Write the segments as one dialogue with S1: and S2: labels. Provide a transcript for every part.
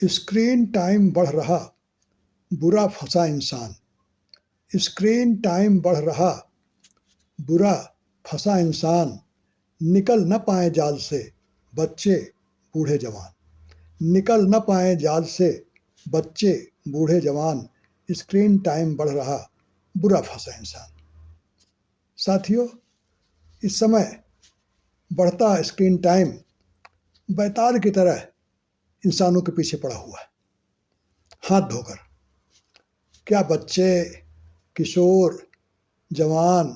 S1: Screen time बढ़ रहा, बुरा फंसा इंसान। स्क्रीन टाइम बढ़ रहा, बुरा फंसा इंसान। निकल न पाए जाल से बच्चे बूढ़े जवान। निकल न पाए जाल से बच्चे बूढ़े जवान। स्क्रीन टाइम बढ़ रहा, बुरा फंसा इंसान। साथियों, इस समय बढ़ता स्क्रीन टाइम बैताल की तरह इंसानों के पीछे पड़ा हुआ है, हाथ धोकर। क्या बच्चे, किशोर, जवान,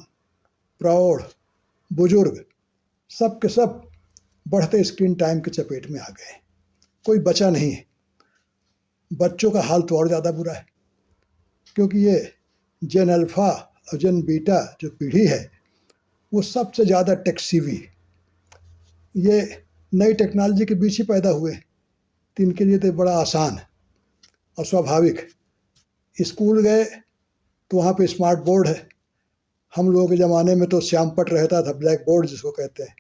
S1: प्रौढ़, बुजुर्ग, सब के सब बढ़ते स्क्रीन टाइम की चपेट में आ गए। कोई बचा नहीं है। बच्चों का हाल तो और ज़्यादा बुरा है, क्योंकि ये जेन अल्फ़ा और जेन बीटा जो पीढ़ी है वो सबसे ज़्यादा टेक्सीवी। ये नई टेक्नोलॉजी के बीच ही पैदा हुए, तो इनके लिए तो बड़ा आसान है और स्वाभाविक। स्कूल गए तो वहाँ पे स्मार्ट बोर्ड है। हम लोगों के ज़माने में तो श्यामपट रहता था, ब्लैक बोर्ड जिसको कहते हैं,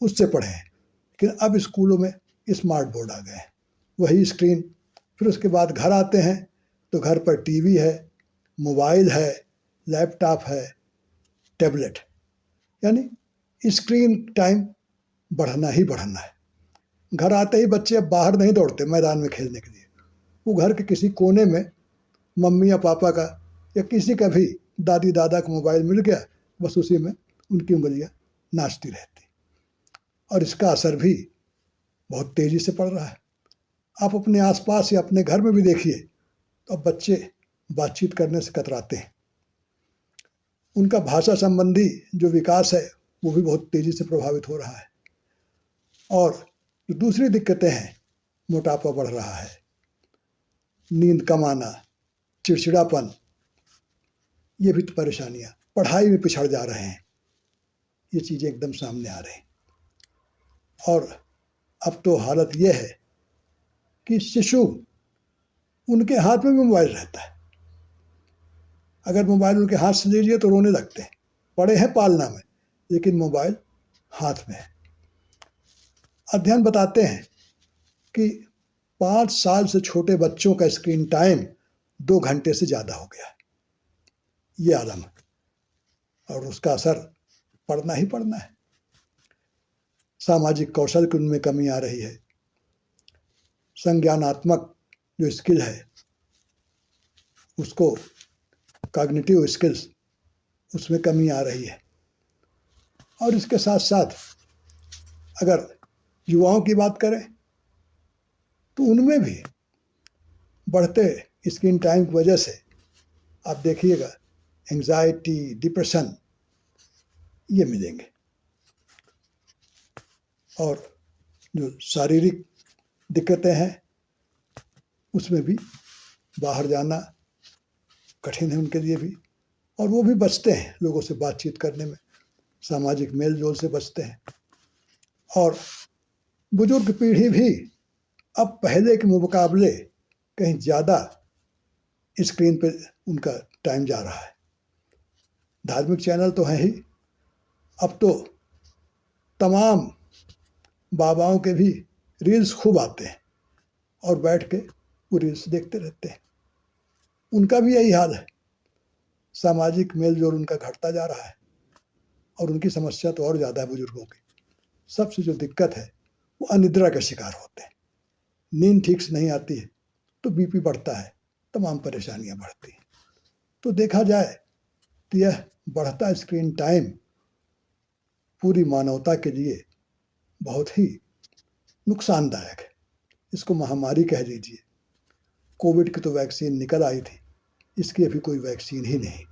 S1: उससे पढ़े हैं। लेकिन अब स्कूलों में स्मार्ट बोर्ड आ गए हैं, वही स्क्रीन। फिर उसके बाद घर आते हैं तो घर पर टीवी है, मोबाइल है, लैपटॉप है, टैबलेट। यानी स्क्रीन टाइम बढ़ना ही बढ़ना है। घर आते ही बच्चे अब बाहर नहीं दौड़ते मैदान में खेलने के लिए। वो घर के किसी कोने में मम्मी या पापा का या किसी का भी दादी दादा का मोबाइल मिल गया, बस उसी में उनकी उंगलियां नाचती रहती। और इसका असर भी बहुत तेज़ी से पड़ रहा है। आप अपने आसपास या अपने घर में भी देखिए तो अब बच्चे बातचीत करने से कतराते हैं। उनका भाषा संबंधी जो विकास है वो भी बहुत तेज़ी से प्रभावित हो रहा है। और जो दूसरी दिक्कतें हैं, मोटापा बढ़ रहा है, नींद कम आना, चिड़चिड़ापन, ये भी तो परेशानियाँ। पढ़ाई में पिछड़ जा रहे हैं, ये चीज़ें एकदम सामने आ रही हैं। और अब तो हालत ये है कि शिशु, उनके हाथ में भी मोबाइल रहता है। अगर मोबाइल उनके हाथ से लीजिए तो रोने लगते हैं। पड़े हैं पालना में, लेकिन मोबाइल हाथ में है। अध्ययन बताते हैं कि 5 साल से छोटे बच्चों का स्क्रीन टाइम 2 घंटे से ज़्यादा हो गया है। ये आलम है और उसका असर पड़ना ही पड़ना है। सामाजिक कौशल की उनमें कमी आ रही है। संज्ञानात्मक जो स्किल है उसको, कॉग्निटिव स्किल्स, उसमें कमी आ रही है। और इसके साथ साथ अगर युवाओं की बात करें तो उनमें भी बढ़ते स्क्रीन टाइम की वजह से आप देखिएगा एंजाइटी, डिप्रेशन, ये मिलेंगे। और जो शारीरिक दिक्कतें हैं उसमें भी बाहर जाना कठिन है उनके लिए भी। और वो भी बचते हैं लोगों से बातचीत करने में, सामाजिक मेल जोल से बचते हैं। और बुजुर्ग पीढ़ी भी अब पहले के मुकाबले कहीं ज़्यादा स्क्रीन पे उनका टाइम जा रहा है। धार्मिक चैनल तो हैं ही, अब तो तमाम बाबाओं के भी रील्स खूब आते हैं और बैठ के वो रील्स देखते रहते हैं। उनका भी यही हाल है। सामाजिक मेल जोल उनका घटता जा रहा है और उनकी समस्या तो और ज़्यादा है बुजुर्गों की। सबसे जो दिक्कत है वो अनिद्रा के शिकार होते हैं। नींद ठीक से नहीं आती है तो बीपी बढ़ता है, तमाम परेशानियां बढ़ती हैं। तो देखा जाए तो यह बढ़ता स्क्रीन टाइम पूरी मानवता के लिए बहुत ही नुकसानदायक है। इसको महामारी कह दीजिए। कोविड की तो वैक्सीन निकल आई थी, इसकी अभी कोई वैक्सीन ही नहीं।